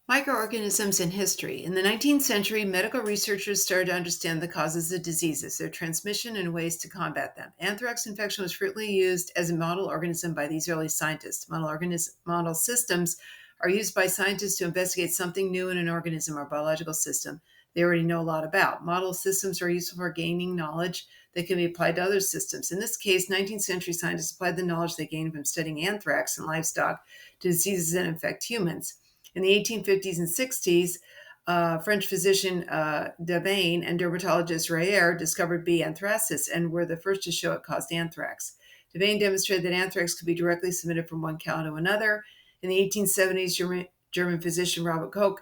Microorganisms in history. In the 19th century, medical researchers started to understand the causes of diseases, their transmission, and ways to combat them. Anthrax infection was frequently used as a model organism by these early scientists. Model systems are used by scientists to investigate something new in an organism or biological system they already know a lot about. Model systems are useful for gaining knowledge that can be applied to other systems. In this case, 19th century scientists applied the knowledge they gained from studying anthrax in livestock to diseases that infect humans. In the 1850s and 60s, French physician Davane and dermatologist Rayer discovered B. anthracis and were the first to show it caused anthrax. Davane demonstrated that anthrax could be directly submitted from one cow to another. In the 1870s, German physician Robert Koch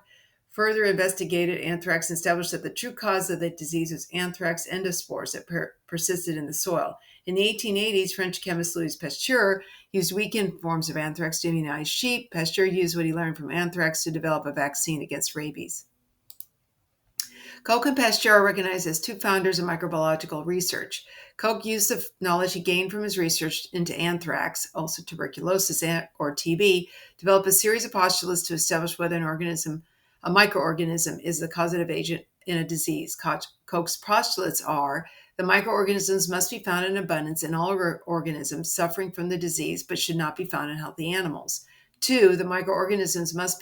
further investigated anthrax and established that the true cause of the disease was anthrax endospores that persisted in the soil. In the 1880s, French chemist Louis Pasteur used weakened forms of anthrax to immunize sheep. Pasteur used what he learned from anthrax to develop a vaccine against rabies. Koch and Pasteur are recognized as two founders of microbiological research. Koch used the knowledge he gained from his research into anthrax, also tuberculosis or TB, to develop a series of postulates to establish whether a microorganism, is the causative agent in a disease. Koch's postulates are the microorganisms must be found in abundance in all organisms suffering from the disease, but should not be found in healthy animals. Two, the microorganism must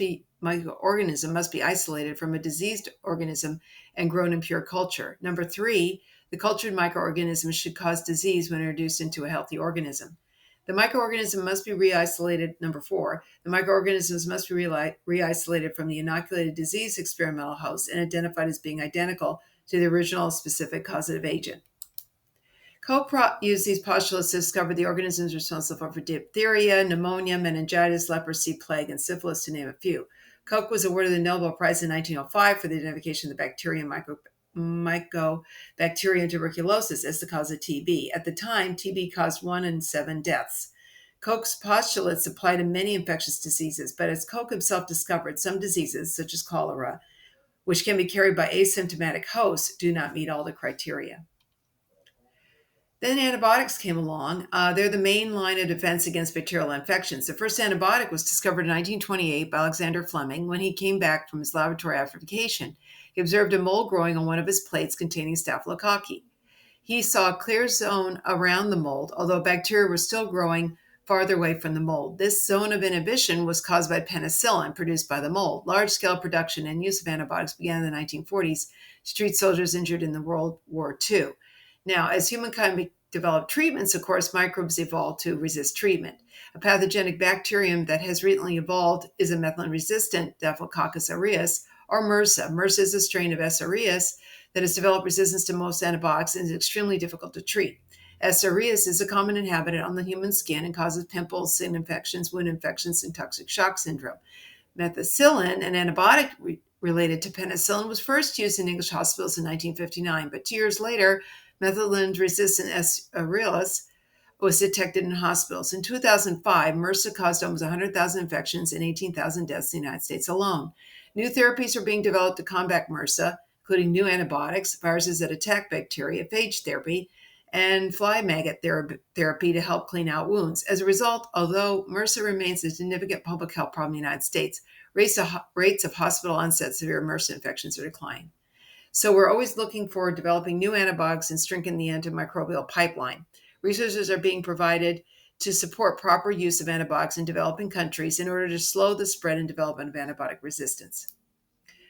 be isolated from a diseased organism and grown in pure culture. Number three, the cultured microorganisms should cause disease when introduced into a healthy organism. The microorganism must be re-isolated. Number four, the microorganisms must be re-isolated from the inoculated disease experimental host and identified as being identical to the original specific causative agent. Koch used these postulates to discover the organisms responsible for diphtheria, pneumonia, meningitis, leprosy, plague, and syphilis, to name a few. Koch was awarded the Nobel Prize in 1905 for the identification of the bacterium Mycobacterium tuberculosis as the cause of TB. At the time, TB caused 1 in 7 deaths. Koch's postulates apply to many infectious diseases, but as Koch himself discovered, some diseases, such as cholera, which can be carried by asymptomatic hosts, do not meet all the criteria. Then antibiotics came along. They're the main line of defense against bacterial infections. The first antibiotic was discovered in 1928 by Alexander Fleming when he came back from his laboratory after vacation. He observed a mold growing on one of his plates containing staphylococci. He saw a clear zone around the mold, although bacteria were still growing farther away from the mold. This zone of inhibition was caused by penicillin produced by the mold. Large-scale production and use of antibiotics began in the 1940s to treat soldiers injured in the World War II. Now, as humankind developed treatments, of course, microbes evolved to resist treatment. A pathogenic bacterium that has recently evolved is a methicillin-resistant Staphylococcus aureus, or MRSA. MRSA is a strain of S. aureus that has developed resistance to most antibiotics and is extremely difficult to treat. S. aureus is a common inhabitant on the human skin and causes pimples, skin infections, wound infections, and toxic shock syndrome. Methicillin, an antibiotic related to penicillin, was first used in English hospitals in 1959, but 2 years later, methicillin-resistant S. aureus was detected in hospitals. In 2005, MRSA caused almost 100,000 infections and 18,000 deaths in the United States alone. New therapies are being developed to combat MRSA, including new antibiotics, viruses that attack bacteria, phage therapy, and fly maggot therapy to help clean out wounds. As a result, although MRSA remains a significant public health problem in the United States, rates of hospital onset severe MRSA infections are declining. So we're always looking for developing new antibiotics and strengthening the antimicrobial pipeline. Resources are being provided to support proper use of antibiotics in developing countries in order to slow the spread and development of antibiotic resistance.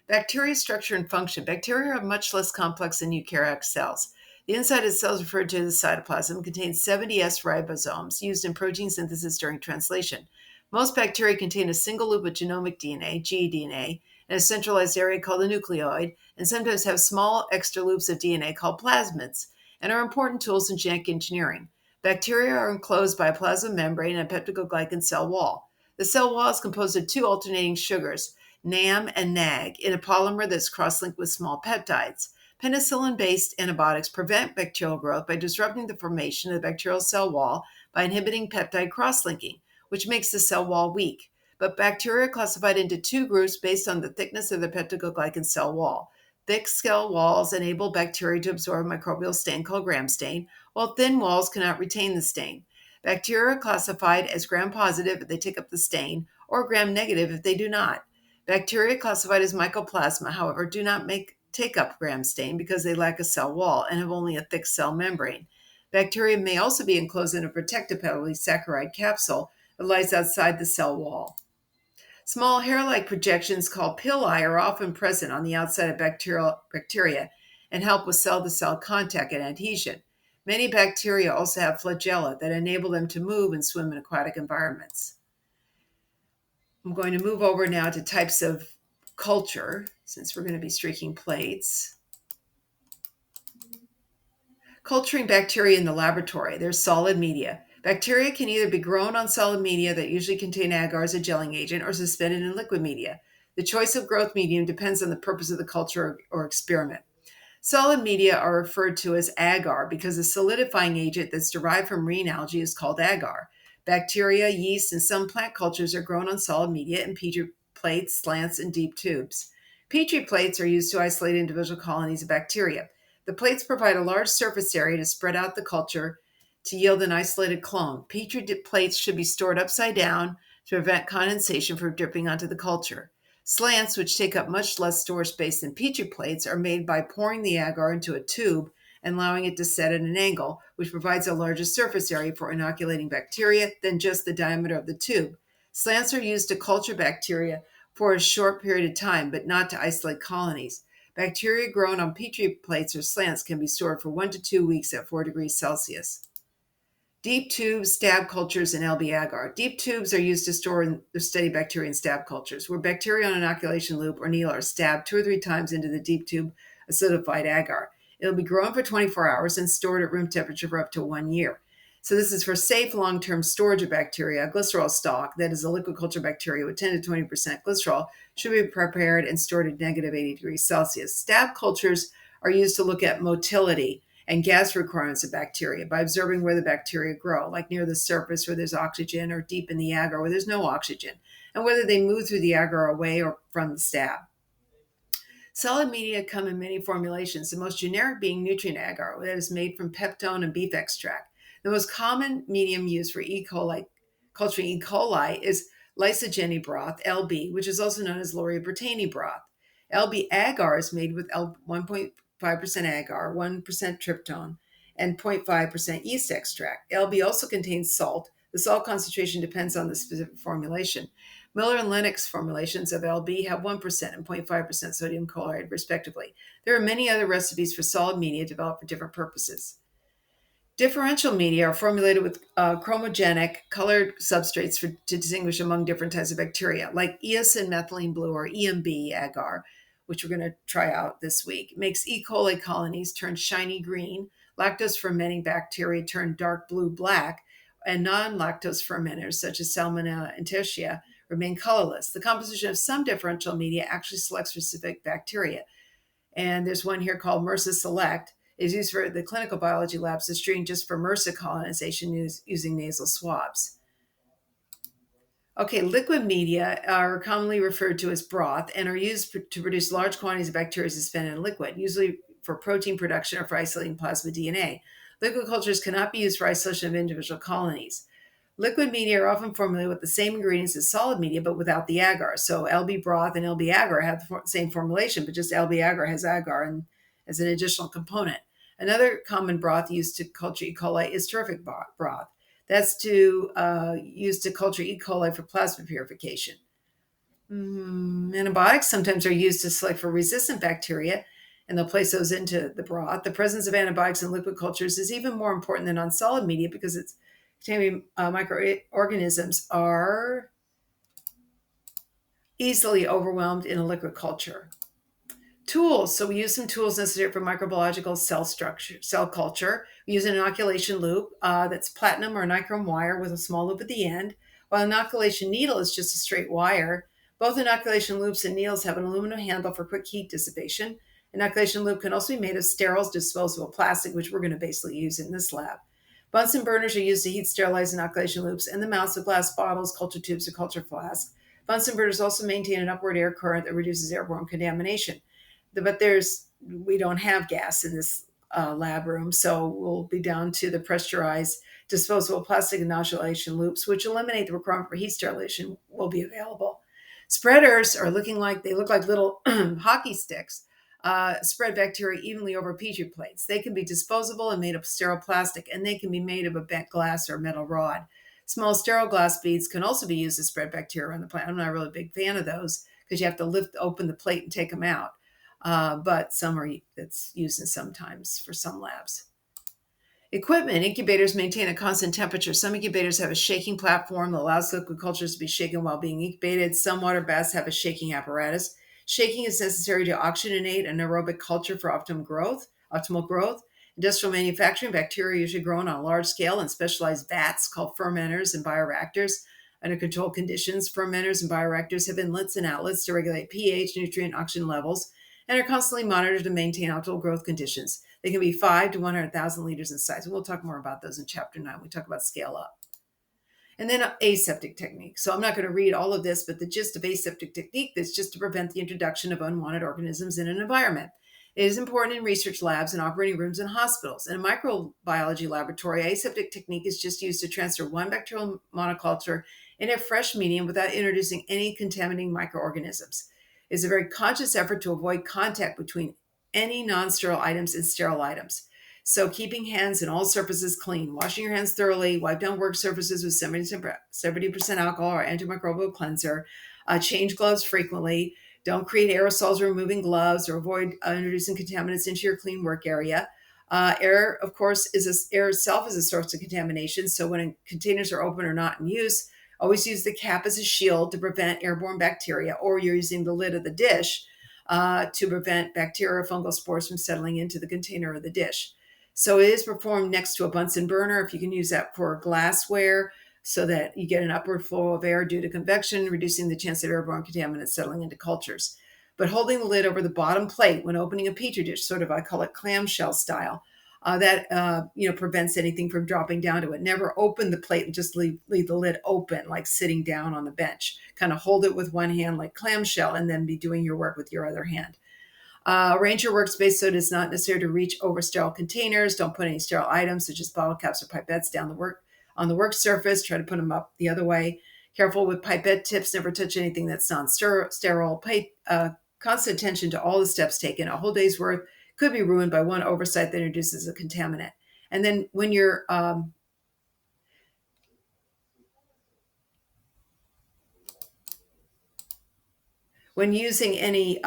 Bacteria structure and function. Bacteria are much less complex than eukaryotic cells. The inside of the cell is referred to as cytoplasm, contains 70 S ribosomes used in protein synthesis during translation. Most bacteria contain a single loop of genomic DNA, gDNA, in a centralized area called the nucleoid, and sometimes have small extra loops of DNA called plasmids, and are important tools in genetic engineering. Bacteria are enclosed by a plasma membrane and a peptidoglycan cell wall. The cell wall is composed of two alternating sugars, NAM and NAG, in a polymer that's cross-linked with small peptides. Penicillin-based antibiotics prevent bacterial growth by disrupting the formation of the bacterial cell wall by inhibiting peptide cross-linking, which makes the cell wall weak. But bacteria are classified into two groups based on the thickness of the peptidoglycan cell wall. Thick cell walls enable bacteria to absorb microbial stain called gram stain, while thin walls cannot retain the stain. Bacteria are classified as gram-positive if they take up the stain, or gram-negative if they do not. Bacteria classified as mycoplasma, however, do not take up gram stain because they lack a cell wall and have only a thick cell membrane. Bacteria may also be enclosed in a protective polysaccharide capsule that lies outside the cell wall. Small hair-like projections called pili are often present on the outside of bacteria and help with cell-to-cell contact and adhesion. Many bacteria also have flagella that enable them to move and swim in aquatic environments. I'm going to move over now to types of culture, since we're going to be streaking plates. Culturing bacteria in the laboratory. There's solid media. Bacteria can either be grown on solid media that usually contain agar as a gelling agent or suspended in liquid media. The choice of growth medium depends on the purpose of the culture or experiment. Solid media are referred to as agar because the solidifying agent that's derived from marine algae is called agar. Bacteria, yeast, and some plant cultures are grown on solid media in petri plates, slants, and deep tubes. Petri plates are used to isolate individual colonies of bacteria. The plates provide a large surface area to spread out the culture to yield an isolated clone. Petri plates should be stored upside down to prevent condensation from dripping onto the culture. Slants, which take up much less storage space than Petri plates, are made by pouring the agar into a tube and allowing it to set at an angle, which provides a larger surface area for inoculating bacteria than just the diameter of the tube. Slants are used to culture bacteria for a short period of time, but not to isolate colonies. Bacteria grown on Petri plates or slants can be stored for 1 to 2 weeks at 4 degrees Celsius. Deep tubes, stab cultures, and LB agar. Deep tubes are used to store and study bacteria in stab cultures, where bacteria on an inoculation loop or needle are stabbed 2 or 3 times into the deep tube acidified agar. It'll be grown for 24 hours and stored at room temperature for up to 1 year. So this is for safe long-term storage of bacteria. A glycerol stalk, that is a liquid culture bacteria with 10 to 20% glycerol, should be prepared and stored at negative 80 degrees Celsius. Stab cultures are used to look at motility and gas requirements of bacteria by observing where the bacteria grow, like near the surface where there's oxygen or deep in the agar where there's no oxygen, and whether they move through the agar away or from the stab. Solid media come in many formulations, the most generic being nutrient agar that is made from peptone and beef extract. The most common medium used for culturing E. coli is lysogeny broth, LB, which is also known as Lauria Bertani broth. LB agar is made with 1.5% agar, 1% tryptone, and 0.5% yeast extract. LB also contains salt. The salt concentration depends on the specific formulation. Miller and Lennox formulations of LB have 1% and 0.5% sodium chloride, respectively. There are many other recipes for solid media developed for different purposes. Differential media are formulated with chromogenic colored substrates to distinguish among different types of bacteria, like eosin methylene blue or EMB agar, which we're going to try out this week. It makes E. coli colonies turn shiny green, lactose fermenting bacteria turn dark blue black, and non-lactose fermenters such as Salmonella and Enteria remain colorless. The composition of some differential media actually selects for specific bacteria. And there's one here called MRSA Select. Is used for the clinical biology labs to screen just for MRSA colonization using nasal swabs. Okay, liquid media are commonly referred to as broth and are used to produce large quantities of bacteria suspended in liquid, usually for protein production or for isolating plasmid DNA. Liquid cultures cannot be used for isolation of individual colonies. Liquid media are often formulated with the same ingredients as solid media, but without the agar. So LB broth and LB agar have the same formulation, but just LB agar has agar as an additional component. Another common broth used to culture E. coli is terrific broth. That's used to culture E. coli for plasma purification. Antibiotics sometimes are used to select for resistant bacteria, and they'll place those into the broth. The presence of antibiotics in liquid cultures is even more important than on solid media because it's containing microorganisms are easily overwhelmed in a liquid culture. Tools. So we use some tools necessary for microbiological cell culture. We use an inoculation loop that's platinum or nichrome wire with a small loop at the end, while an inoculation needle is just a straight wire. Both inoculation loops and needles have an aluminum handle for quick heat dissipation. Inoculation loop can also be made of sterile disposable plastic, which we're going to basically use in this lab. Bunsen burners are used to heat sterilize inoculation loops and the mouths of glass bottles, culture tubes, or culture flasks. Bunsen burners also maintain an upward air current that reduces airborne contamination. But we don't have gas in this lab room, so we'll be down to the pressurized disposable plastic inoculation loops, which eliminate the requirement for heat sterilization, will be available. Spreaders are they look like little hockey sticks. Spread bacteria evenly over Petri plates. They can be disposable and made of sterile plastic, and they can be made of a bent glass or metal rod. Small sterile glass beads can also be used to spread bacteria on the plant. I'm not really a big fan of those because you have to lift open the plate and take them out. But some are that's used in sometimes for some labs. Equipment incubators maintain a constant temperature. Some incubators have a shaking platform that allows liquid cultures to be shaken while being incubated. Some water baths have a shaking apparatus. Shaking is necessary to oxygenate an aerobic culture for optimal growth. Industrial manufacturing, bacteria are usually grown on a large scale in specialized vats called fermenters and bioreactors. Under controlled conditions, fermenters and bioreactors have inlets and outlets to regulate pH, nutrient, oxygen levels, and are constantly monitored to maintain optimal growth conditions. They can be 5 to 100,000 liters in size. And we'll talk more about those in chapter 9. We talk about scale up. And then aseptic technique. So I'm not going to read all of this, but the gist of aseptic technique is just to prevent the introduction of unwanted organisms in an environment. It is important in research labs and operating rooms and hospitals. In a microbiology laboratory, aseptic technique is just used to transfer one bacterial monoculture in a fresh medium without introducing any contaminating microorganisms. It is a very conscious effort to avoid contact between any non-sterile items and sterile items. So keeping hands and all surfaces clean, washing your hands thoroughly, wipe down work surfaces with 70% alcohol or antimicrobial cleanser, change gloves frequently, don't create aerosols removing gloves, or avoid introducing contaminants into your clean work area. Air, of course, air itself is a source of contamination. So when containers are open or not in use, always use the cap as a shield to prevent airborne bacteria, or you're using the lid of the dish to prevent bacteria or fungal spores from settling into the container or the dish. So it is performed next to a Bunsen burner. If you can use that for glassware so that you get an upward flow of air due to convection, reducing the chance of airborne contaminants settling into cultures. But holding the lid over the bottom plate when opening a petri dish, sort of, I call it clamshell style, that prevents anything from dropping down to it. Never open the plate and just leave the lid open, like sitting down on the bench. Kind of hold it with one hand like clamshell and then be doing your work with your other hand. Arrange your workspace so it is not necessary to reach over sterile containers. Don't put any sterile items such as bottle caps or pipettes on the work surface. Try to put them up the other way. Careful with pipette tips. Never touch anything that's non-sterile. Pay constant attention to all the steps taken. A whole day's work could be ruined by one oversight that introduces a contaminant. And then when you're when using any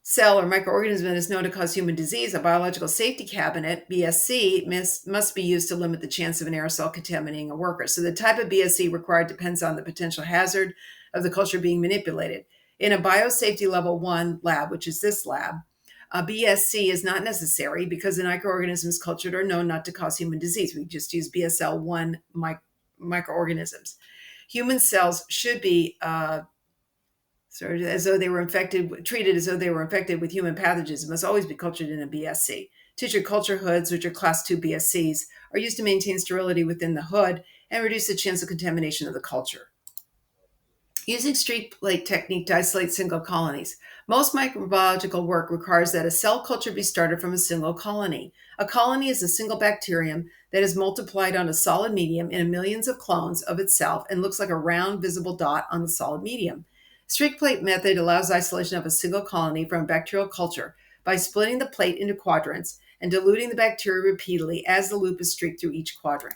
cell or microorganism that is known to cause human disease, a biological safety cabinet, BSC, must be used to limit the chance of an aerosol contaminating a worker. So the type of BSC required depends on the potential hazard of the culture being manipulated. In a biosafety level 1 lab, which is this lab, a BSC is not necessary because the microorganisms cultured are known not to cause human disease. We just use BSL1 microorganisms. Human cells should be treated as though they were infected with human pathogens. It must always be cultured in a BSC. Tissue culture hoods, which are class 2 BSCs, are used to maintain sterility within the hood and reduce the chance of contamination of the culture. Using streak plate technique to isolate single colonies. Most microbiological work requires that a cell culture be started from a single colony. A colony is a single bacterium that is multiplied on a solid medium in millions of clones of itself and looks like a round visible dot on the solid medium. Streak plate method allows isolation of a single colony from a bacterial culture by splitting the plate into quadrants and diluting the bacteria repeatedly as the loop is streaked through each quadrant.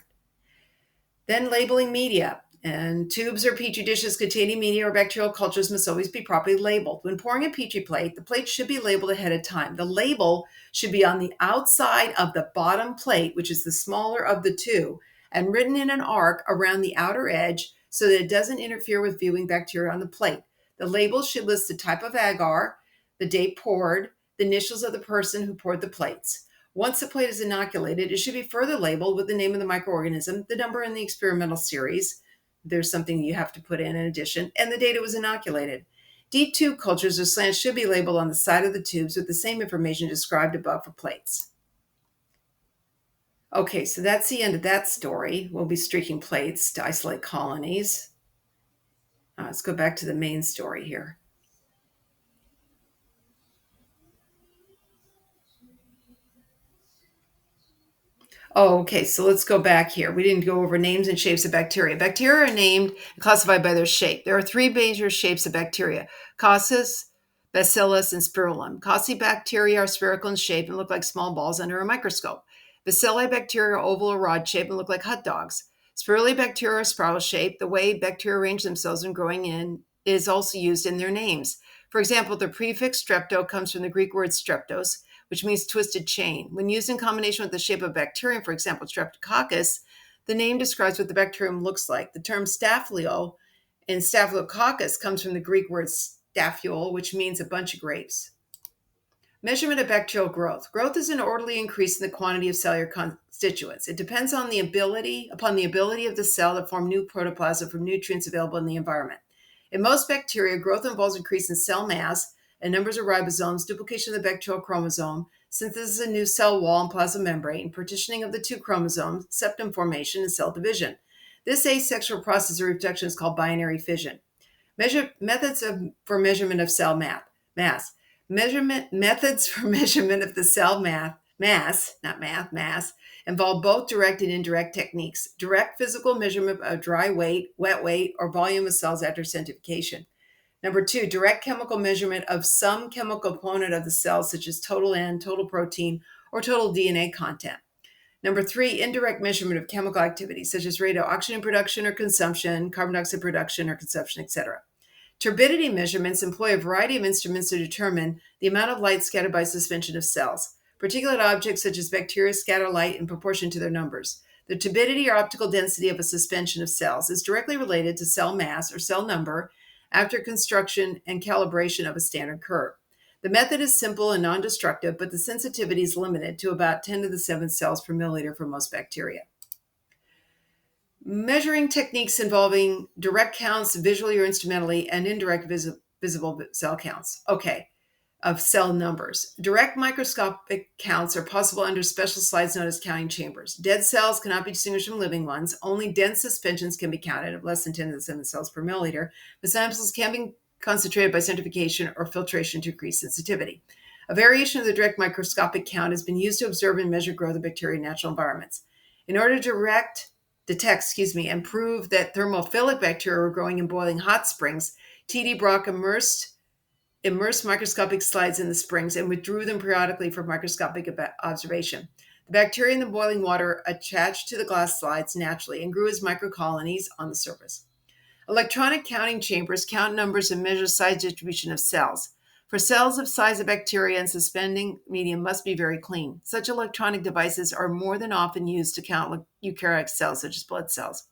Then labeling media. And tubes or petri dishes containing media or bacterial cultures must always be properly labeled. When pouring a petri plate, the plate should be labeled ahead of time. The label should be on the outside of the bottom plate, which is the smaller of the two, and written in an arc around the outer edge so that it doesn't interfere with viewing bacteria on the plate. The label should list the type of agar, the date poured, the initials of the person who poured the plates. Once the plate is inoculated, it should be further labeled with the name of the microorganism, the number in the experimental series. There's something you have to put in addition, and the date it was inoculated. Deep tube cultures or slants should be labeled on the side of the tubes with the same information described above for plates. Okay, so that's the end of that story. We'll be streaking plates to isolate colonies. Let's go back to the main story here. Oh, okay. So let's go back here. We didn't go over names and shapes of bacteria. Bacteria are named and classified by their shape. There are three major shapes of bacteria: Coccus, Bacillus, and Spirillum. Cocci bacteria are spherical in shape and look like small balls under a microscope. Bacilli bacteria are oval or rod shaped and look like hot dogs. Spirulli bacteria are spiral shaped. The way bacteria arrange themselves and growing in is also used in their names. For example, the prefix strepto comes from the Greek word streptos, which means twisted chain. When used in combination with the shape of bacterium, for example, Streptococcus, the name describes what the bacterium looks like. The term Staphylo and Staphylococcus comes from the Greek word staphylo, which means a bunch of grapes. Measurement of bacterial growth. Growth is an orderly increase in the quantity of cellular constituents. It depends on upon the ability of the cell to form new protoplasm from nutrients available in the environment. In most bacteria, growth involves increase in cell mass and numbers of ribosomes, duplication of the bacterial chromosome, synthesis of new cell wall and plasma membrane, partitioning of the two chromosomes, septum formation, and cell division. This asexual process of reproduction is called binary fission. Methods for measurement of cell mass. Measurement methods for measurement of the cell mass, involve both direct and indirect techniques. Direct physical measurement of dry weight, wet weight, or volume of cells after centrifugation. Number two, direct chemical measurement of some chemical component of the cell, such as total N, total protein, or total DNA content. Number three, indirect measurement of chemical activity, such as rate of oxygen production or consumption, carbon dioxide production or consumption, etc. Turbidity measurements employ a variety of instruments to determine the amount of light scattered by suspension of cells. Particulate objects such as bacteria scatter light in proportion to their numbers. The turbidity or optical density of a suspension of cells is directly related to cell mass or cell number after construction and calibration of a standard curve. The method is simple and non-destructive, but the sensitivity is limited to about 10 to the 7th cells per milliliter for most bacteria. Measuring techniques involving direct counts, visually or instrumentally, and indirect visible cell counts. Okay, of cell numbers. Direct microscopic counts are possible under special slides known as counting chambers. Dead cells cannot be distinguished from living ones. Only dense suspensions can be counted of less than 10 to the 7th cells per milliliter, but samples can be concentrated by centrifugation or filtration to increase sensitivity. A variation of the direct microscopic count has been used to observe and measure growth of bacteria in natural environments. In order to detect, and prove that thermophilic bacteria were growing in boiling hot springs, T.D. Brock immersed microscopic slides in the springs and withdrew them periodically for microscopic observation. The bacteria in the boiling water attached to the glass slides naturally and grew as microcolonies on the surface. Electronic counting chambers count numbers and measure size distribution of cells. For cells of size of bacteria and suspending medium must be very clean. Such electronic devices are more than often used to count eukaryotic cells, such as blood cells.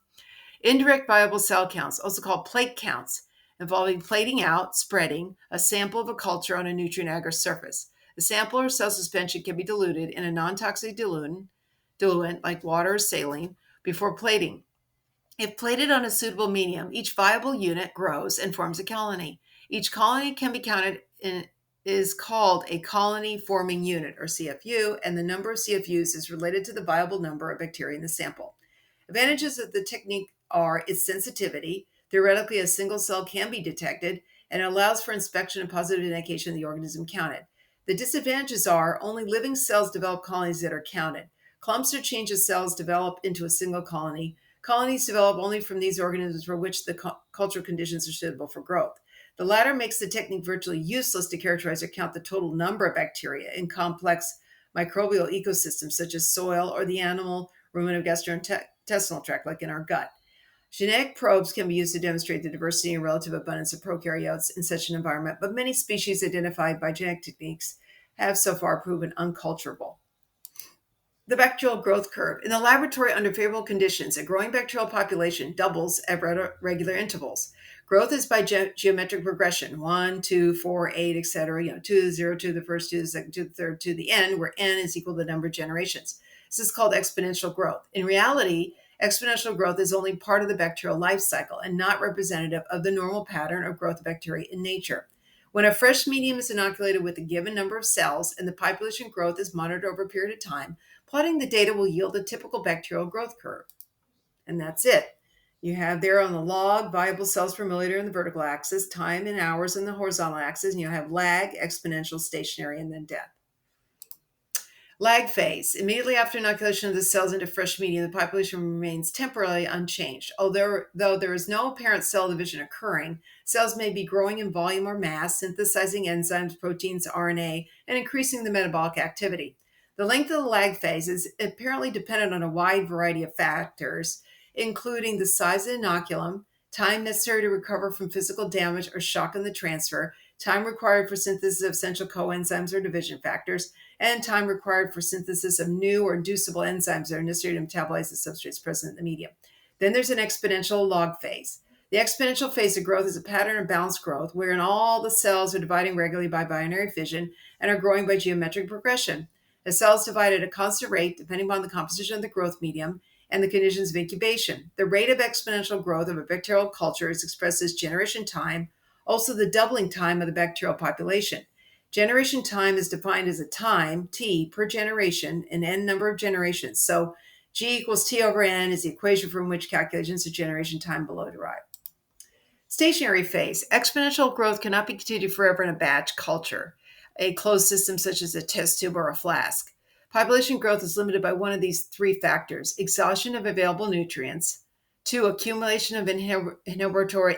Indirect viable cell counts, also called plate counts, involving plating out, spreading, a sample of a culture on a nutrient-agar surface. The sample or cell suspension can be diluted in a non-toxic diluent like water or saline before plating. If plated on a suitable medium, each viable unit grows and forms a colony. Each colony can be counted in is called a colony forming unit, or CFU, and the number of CFUs is related to the viable number of bacteria in the sample. Advantages of the technique are its sensitivity. Theoretically, a single cell can be detected, and it allows for inspection and positive indication of the organism counted. The disadvantages are only living cells develop colonies that are counted. Clumps or change of cells develop into a single colony. Colonies develop only from these organisms for which the cultural conditions are suitable for growth. The latter makes the technique virtually useless to characterize or count the total number of bacteria in complex microbial ecosystems such as soil or the animal ruminant gastrointestinal tract, like in our gut. Genetic probes can be used to demonstrate the diversity and relative abundance of prokaryotes in such an environment, but many species identified by genetic techniques have so far proven unculturable. The bacterial growth curve. In the laboratory, under favorable conditions, a growing bacterial population doubles at regular intervals. Growth is by geometric progression, 1, 2, 4, 8, etc. 2 to 0, 2 to the first, 2 to the second, 2 to the third, to the n, where n is equal to the number of generations. This is called exponential growth. In reality, exponential growth is only part of the bacterial life cycle and not representative of the normal pattern of growth of bacteria in nature. When a fresh medium is inoculated with a given number of cells and the population growth is monitored over a period of time, plotting the data will yield a typical bacterial growth curve. And that's it. You have there on the log, viable cells per milliliter in the vertical axis, time in hours in the horizontal axis, and you have lag, exponential, stationary, and then death. Lag phase. Immediately after inoculation of the cells into fresh medium, the population remains temporarily unchanged. Though there is no apparent cell division occurring, cells may be growing in volume or mass, synthesizing enzymes, proteins, RNA, and increasing the metabolic activity. The length of the lag phase is apparently dependent on a wide variety of factors, including the size of the inoculum, time necessary to recover from physical damage or shock in the transfer, time required for synthesis of essential coenzymes or division factors, and time required for synthesis of new or inducible enzymes that are necessary to metabolize the substrates present in the medium. Then there's an exponential log phase. The exponential phase of growth is a pattern of balanced growth wherein all the cells are dividing regularly by binary fission and are growing by geometric progression. The cells divide at a constant rate depending upon the composition of the growth medium and the conditions of incubation. The rate of exponential growth of a bacterial culture is expressed as generation time, also the doubling time of the bacterial population. Generation time is defined as a time, T, per generation, an n number of generations. So G equals T over N is the equation from which calculations of generation time below derive. Stationary phase. Exponential growth cannot be continued forever in a batch culture, a closed system such as a test tube or a flask. Population growth is limited by one of these three factors: exhaustion of available nutrients, two, accumulation of inhibitory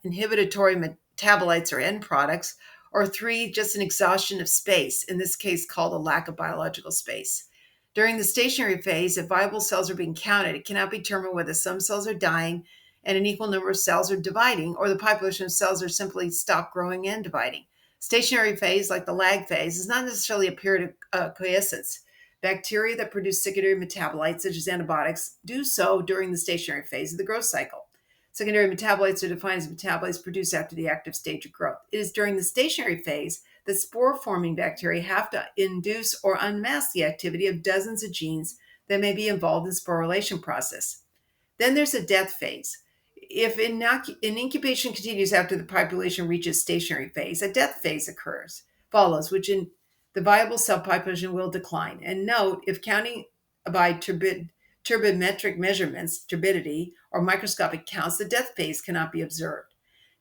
metabolites or end products, or three, just an exhaustion of space, in this case called a lack of biological space. During the stationary phase, if viable cells are being counted, it cannot be determined whether some cells are dying and an equal number of cells are dividing, or the population of cells are simply stopped growing and dividing. Stationary phase, like the lag phase, is not necessarily a period of quiescence. Bacteria that produce secondary metabolites, such as antibiotics, do so during the stationary phase of the growth cycle. Secondary metabolites are defined as metabolites produced after the active stage of growth. It is during the stationary phase that spore-forming bacteria have to induce or unmask the activity of dozens of genes that may be involved in the sporulation process. Then there's a death phase. If an incubation continues after the population reaches stationary phase, a death phase follows, which in the viable cell population will decline. And note, if counting by turbidimetric measurements, turbidity, or microscopic counts, the death phase cannot be observed.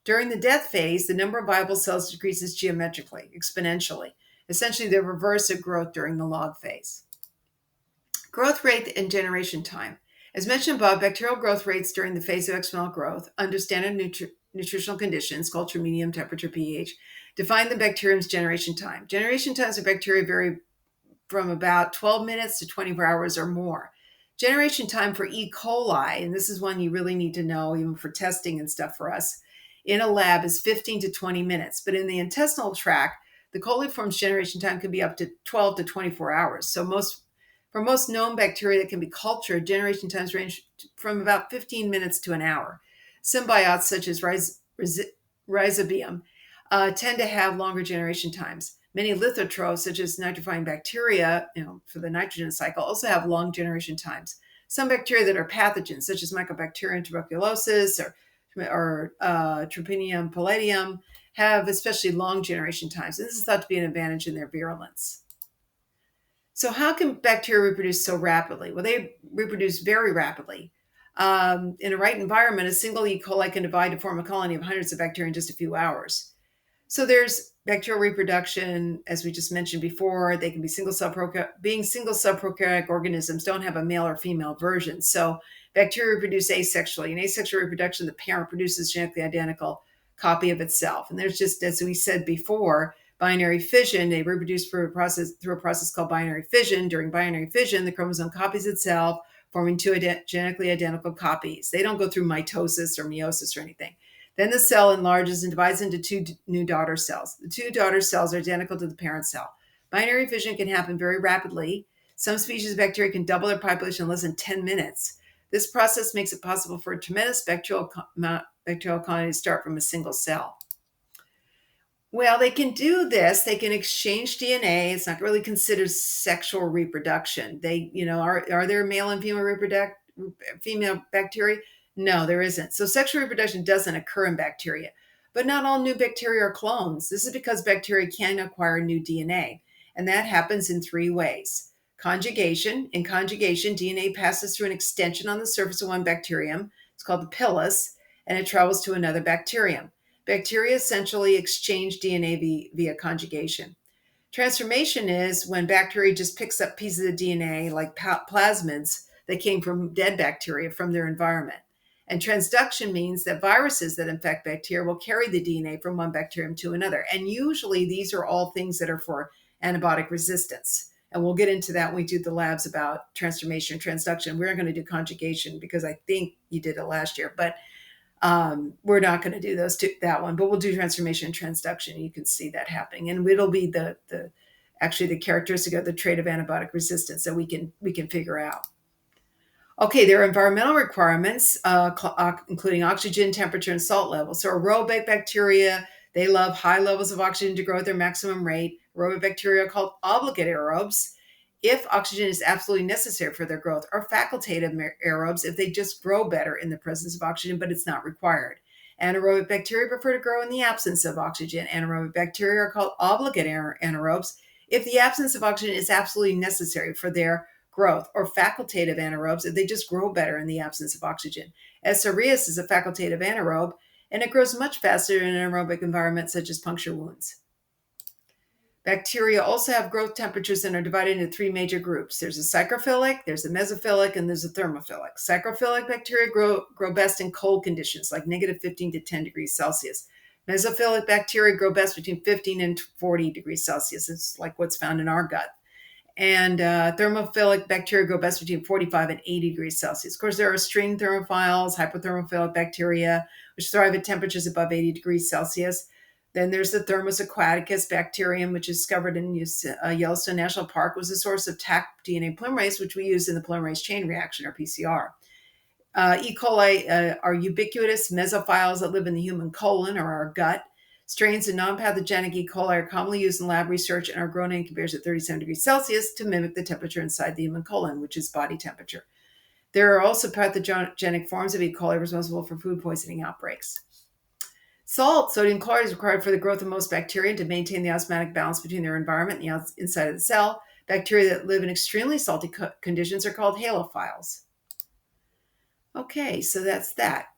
During the death phase, the number of viable cells decreases geometrically, exponentially, essentially the reverse of growth during the log phase. Growth rate and generation time. As mentioned above, bacterial growth rates during the phase of exponential growth under standard nutritional conditions, culture medium, temperature, pH, define the bacterium's generation time. Generation times of bacteria vary from about 12 minutes to 24 hours or more. Generation time for E. coli, and this is one you really need to know even for testing and stuff for us, in a lab is 15 to 20 minutes. But in the intestinal tract, the coliform's generation time can be up to 12 to 24 hours. So for most known bacteria that can be cultured, generation times range from about 15 minutes to an hour. Symbiotes such as Rhizobium tend to have longer generation times. Many lithotrophs, such as nitrifying bacteria, for the nitrogen cycle, also have long generation times. Some bacteria that are pathogens, such as Mycobacterium tuberculosis or Treponema pallidum, have especially long generation times. And this is thought to be an advantage in their virulence. So how can bacteria reproduce so rapidly? Well, they reproduce very rapidly. In a right environment, a single E. coli can divide to form a colony of hundreds of bacteria in just a few hours. So there's bacterial reproduction, as we just mentioned before. They can be single cell prokaryotic organisms, don't have a male or female version. So bacteria reproduce asexually. In asexual reproduction, the parent produces a genetically identical copy of itself. And there's just, as we said before, binary fission. They reproduce through a process called binary fission. During binary fission, the chromosome copies itself, forming two genetically identical copies. They don't go through mitosis or meiosis or anything. Then the cell enlarges and divides into two new daughter cells. The two daughter cells are identical to the parent cell. Binary fission can happen very rapidly. Some species of bacteria can double their population in less than 10 minutes. This process makes it possible for a tremendous bacterial colony to start from a single cell. Well, they can do this. They can exchange DNA. It's not really considered sexual reproduction. Are there male and female bacteria? No, there isn't. So sexual reproduction doesn't occur in bacteria. But not all new bacteria are clones. This is because bacteria can acquire new DNA. And that happens in three ways. Conjugation. In conjugation, DNA passes through an extension on the surface of one bacterium. It's called the pilus, and it travels to another bacterium. Bacteria essentially exchange DNA via conjugation. Transformation is when bacteria just picks up pieces of DNA, like plasmids that came from dead bacteria from their environment. And transduction means that viruses that infect bacteria will carry the DNA from one bacterium to another. And usually these are all things that are for antibiotic resistance. And we'll get into that when we do the labs about transformation, transduction. We're going to do conjugation because I think you did it last year, but we're not going to do that one, but we'll do transformation and transduction. You can see that happening, and it'll be the actually the characteristic of the trait of antibiotic resistance that we can figure out. Okay, there are environmental requirements, including oxygen, temperature, and salt levels. So aerobic bacteria, they love high levels of oxygen to grow at their maximum rate. Aerobic bacteria are called obligate aerobes if oxygen is absolutely necessary for their growth, or facultative aerobes if they just grow better in the presence of oxygen, but it's not required. Anaerobic bacteria prefer to grow in the absence of oxygen. Anaerobic bacteria are called obligate anaerobes if the absence of oxygen is absolutely necessary for their growth, or facultative anaerobes if they just grow better in the absence of oxygen. Ascarius is a facultative anaerobe, and it grows much faster in an aerobic environment such as puncture wounds. Bacteria also have growth temperatures and are divided into three major groups. There's a psychrophilic, there's a mesophilic, and there's a thermophilic. Psychrophilic bacteria grow best in cold conditions like negative 15 to 10 degrees Celsius. Mesophilic bacteria grow best between 15 and 40 degrees Celsius. It's like what's found in our gut. And thermophilic bacteria grow best between 45 and 80 degrees Celsius. Of course, there are string thermophiles, hypothermophilic bacteria, which thrive at temperatures above 80 degrees Celsius. Then there's the Thermus aquaticus bacterium, which is discovered in Yellowstone National Park, was a source of Taq DNA polymerase, which we use in the polymerase chain reaction, or PCR. E. coli are ubiquitous mesophiles that live in the human colon, or our gut. Strains of non-pathogenic E. coli are commonly used in lab research and are grown in incubators at 37 degrees Celsius to mimic the temperature inside the human colon, which is body temperature. There are also pathogenic forms of E. coli responsible for food poisoning outbreaks. Salt, sodium chloride, is required for the growth of most bacteria and to maintain the osmotic balance between their environment and the inside of the cell. Bacteria that live in extremely salty conditions are called halophiles. Okay, so that's that.